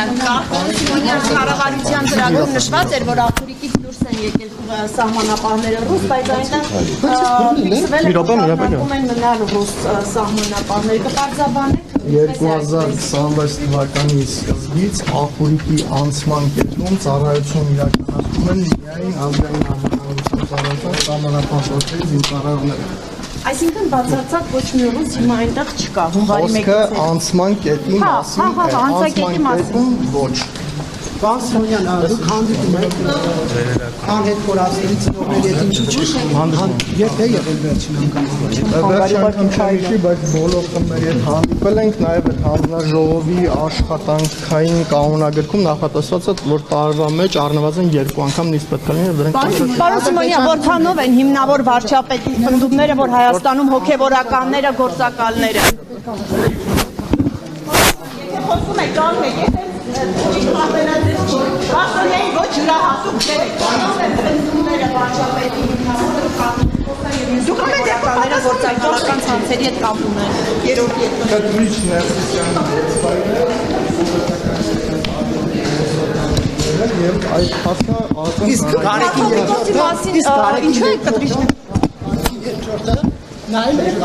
Սիմոնյան, Սիմոնյան կառավարության ծրագրում նշված էր, որ Աղբորիկից դուրս են եկել սահմանապահները ռուս, բայց այնտեղ ֆիքսվել է, որ են մնալ ռուս սահմանապահները, կպարզաբանեք 2026 թվականի սկզբից Աղբորիկի անցման կետում ծառայություն իրականացնում են միայն ազգային անվտանգության ծառայության սահմանապահների զինծառայողները։ Այսինքն բացարձակ ոչ մի ռուս հիմա այնտեղ չկա, հունվարի 1-ից։ Խոսքը անցման կետի մասին է, անցակետի մասին ոչ։ Պարոն Սիմոնյան, դուք հանդիպում եք անհետ կորածների ծնողների հետ ինչու՞ երբ է եղել վերջին անգամ։ Վերջին անգամ չի, բայց բոլոր խմբերի հետ հանդիպել ենք, նաև այդ հանձնաժողովի աշխատանքային կանոնագրքում նախատեսված է, որ տարվա մեջ առնվազն 2 անգամ նիստ պետք է լինի, դրանք Պարոն Սիմոնյան, որքանով են հիմնավոր վարչապետի պնդումները, որ Հայաստանում հոգևորականները, գործակալները։ Եթե խոսում եք, կան եք, Բաստոնյայի ոչ յուրահատուկ դեր եք, կանով են պնդումները վարչապետի դուք ամեն դեպքները գործակալական ցանցերի հետ կապում են, երրորդ երկրորդ։ Կտրիչ ներսիսյան եւ այդ փաստը Իսկ Կարեկի մասին ինչու է կտրիչն երկրորդը նայել եք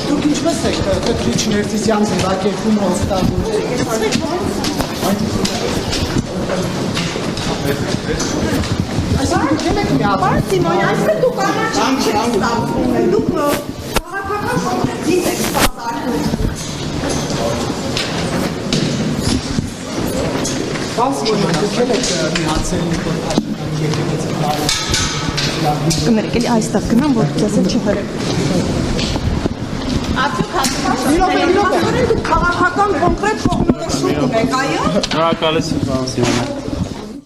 դուք ինչպես եք կտրիչ ներսիսյան ձևակերպում հստակում այսինքն դեմ եք միացել Պարոն Սիմոնյան, այսինքն դուք առաջին չեք ստացվում, դուք քաղաքական կոնկրետ եք սպասարկում։ Պարոն Սիմոնյան, դուք եք միացել Կներեք, էլի այստեղ գնամ, որ դասել չհրեք։ Արդյոք հասկանում եք քաղաքական կոնկրետ կողմնորոշում ունեք, այո։ Շնորհակալ եմ, Սիմոնյան։